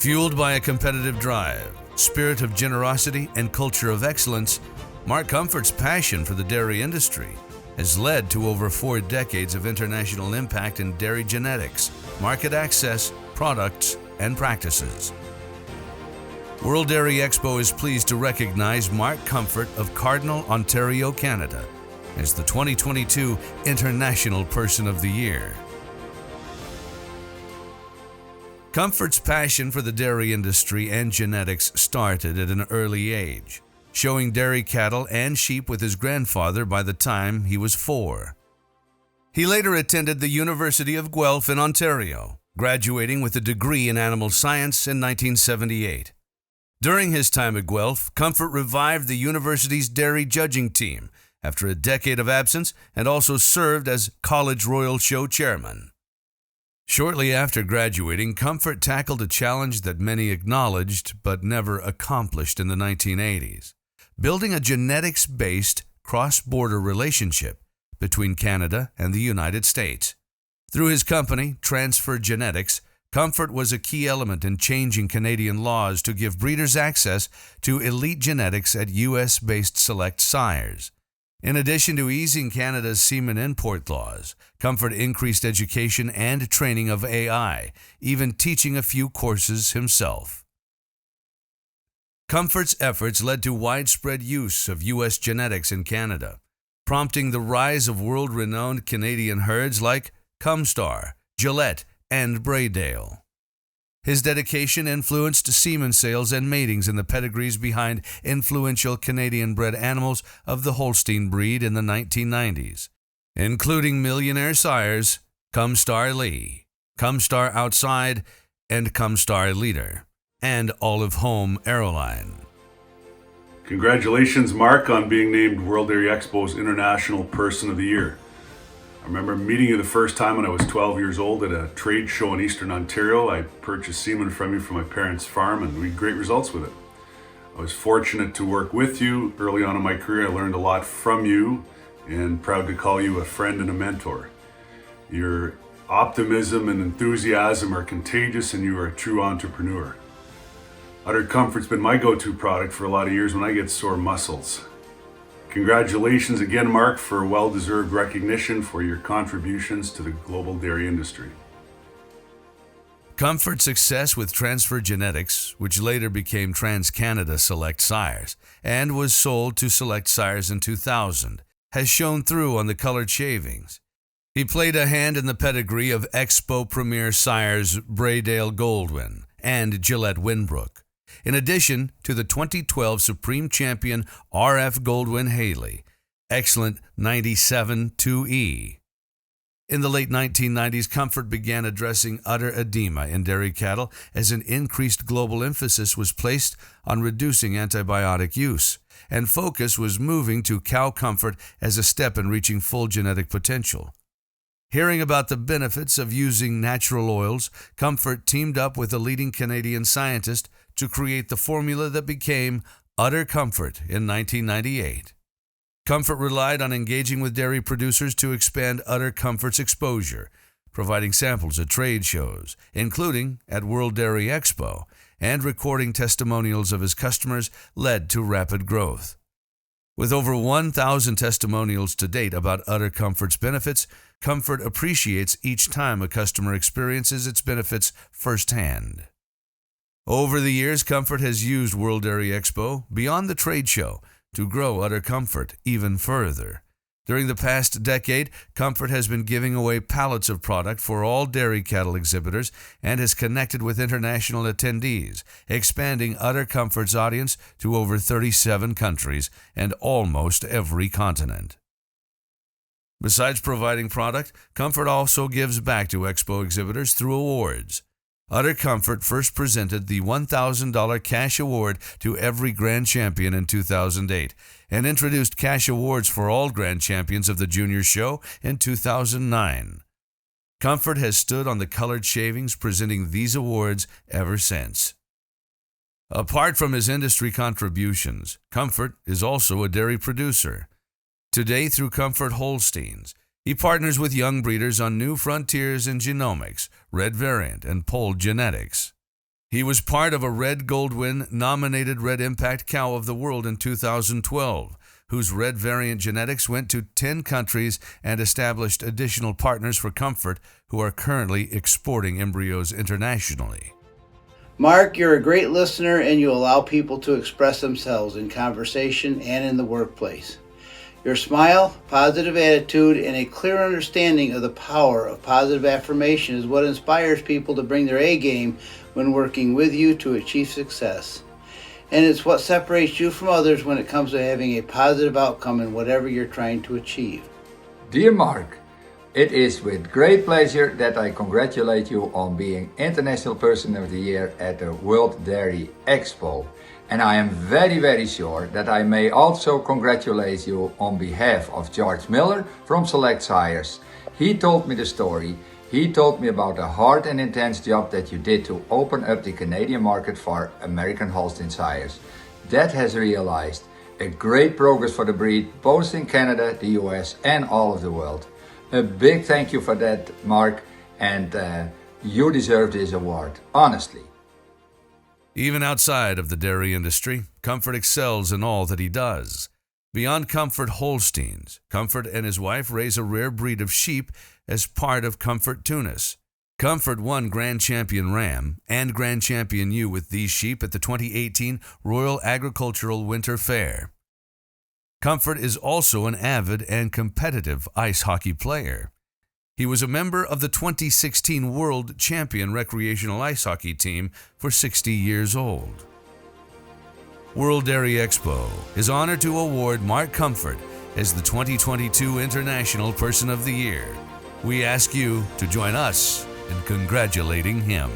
Fueled by a competitive drive, spirit of generosity, and culture of excellence, Mark Comfort's passion for the dairy industry has led to over 4 decades of international impact in dairy genetics, market access, products, and practices. World Dairy Expo is pleased to recognize Mark Comfort of Cardinal, Ontario, Canada, as the 2022 International Person of the Year. Comfort's passion for the dairy industry and genetics started at an early age, showing dairy cattle and sheep with his grandfather by the time he was 4. He later attended the University of Guelph in Ontario, graduating with a degree in animal science in 1978. During his time at Guelph, Comfort revived the university's dairy judging team after a decade of absence and also served as College Royal Show chairman. Shortly after graduating, Comfort tackled a challenge that many acknowledged but never accomplished in the 1980s, building a genetics-based cross-border relationship between Canada and the United States. Through his company, Transfer Genetics, Comfort was a key element in changing Canadian laws to give breeders access to elite genetics at U.S.-based select sires. In addition to easing Canada's semen import laws, Comfort increased education and training of AI, even teaching a few courses himself. Comfort's efforts led to widespread use of U.S. genetics in Canada, prompting the rise of world-renowned Canadian herds like Cumstar, Gillette, and Braydale. His dedication influenced semen sales and matings in the pedigrees behind influential Canadian-bred animals of the Holstein breed in the 1990s, including millionaire sires Cumstar Lee, Cumstar Outside, and Cumstar Leader, and Olive Home Aeroline. Congratulations, Mark, on being named World Dairy Expo's International Person of the Year. I remember meeting you the first time when I was 12 years old at a trade show in Eastern Ontario. I purchased semen from you from my parents' farm, and we had great results with it. I was fortunate to work with you early on in my career. I learned a lot from you and proud to call you a friend and a mentor. Your optimism and enthusiasm are contagious, and you are a true entrepreneur. Udder Comfort's been my go-to product for a lot of years when I get sore muscles. Congratulations again, Mark, for well-deserved recognition for your contributions to the global dairy industry. Comfort's success with Transfer Genetics, which later became TransCanada Select Sires and was sold to Select Sires in 2000, has shown through on the colored shavings. He played a hand in the pedigree of Expo Premier sires Braydale Goldwyn and Gillette Winbrook, in addition to the 2012 Supreme Champion RF Goldwyn Haley, excellent 97-2E. In the late 1990s, Comfort began addressing udder edema in dairy cattle as an increased global emphasis was placed on reducing antibiotic use, and focus was moving to cow comfort as a step in reaching full genetic potential. Hearing about the benefits of using natural oils, Comfort teamed up with a leading Canadian scientist to create the formula that became Udder Comfort in 1998. Comfort relied on engaging with dairy producers to expand Udder Comfort's exposure, providing samples at trade shows, including at World Dairy Expo, and recording testimonials of his customers led to rapid growth. With over 1,000 testimonials to date about Udder Comfort's benefits, Comfort appreciates each time a customer experiences its benefits firsthand. Over the years, Comfort has used World Dairy Expo beyond the trade show to grow Udder Comfort even further. During the past decade, Comfort has been giving away pallets of product for all dairy cattle exhibitors and has connected with international attendees, expanding Udder Comfort's audience to over 37 countries and almost every continent. Besides providing product, Comfort also gives back to Expo exhibitors through awards. Udder Comfort first presented the $1,000 cash award to every Grand Champion in 2008 and introduced cash awards for all Grand Champions of the Junior Show in 2009. Comfort has stood on the colored shavings presenting these awards ever since. Apart from his industry contributions, Comfort is also a dairy producer. Today, through Comfort Holsteins, he partners with young breeders on new frontiers in genomics, red variant, and polled genetics. He was part of a Red Goldwyn nominated Red Impact Cow of the World in 2012, whose red variant genetics went to 10 countries and established additional partners for Comfort who are currently exporting embryos internationally. Mark, you're a great listener and you allow people to express themselves in conversation and in the workplace. Your smile, positive attitude, and a clear understanding of the power of positive affirmation is what inspires people to bring their A game when working with you to achieve success. And it's what separates you from others when it comes to having a positive outcome in whatever you're trying to achieve. Dear Mark, it is with great pleasure that I congratulate you on being International Person of the Year at the WDE Expo. And I am very sure that I may also congratulate you on behalf of George Miller from Select Sires. He told me the story. He told me about the hard and intense job that you did to open up the Canadian market for American Holstein sires. That has realized a great progress for the breed, both in Canada, the US, and all of the world. A big thank you for that, Mark, and you deserve this award, honestly. Even outside of the dairy industry, Comfort excels in all that he does. Beyond Comfort Holsteins, Comfort and his wife raise a rare breed of sheep as part of Comfort Tunis. Comfort won Grand Champion Ram and Grand Champion Ewe with these sheep at the 2018 Royal Agricultural Winter Fair. Comfort is also an avid and competitive ice hockey player. He was a member of the 2016 World Champion Recreational Ice Hockey Team for 60 years old. World Dairy Expo is honored to award Mark Comfort as the 2022 International Person of the Year. We ask you to join us in congratulating him.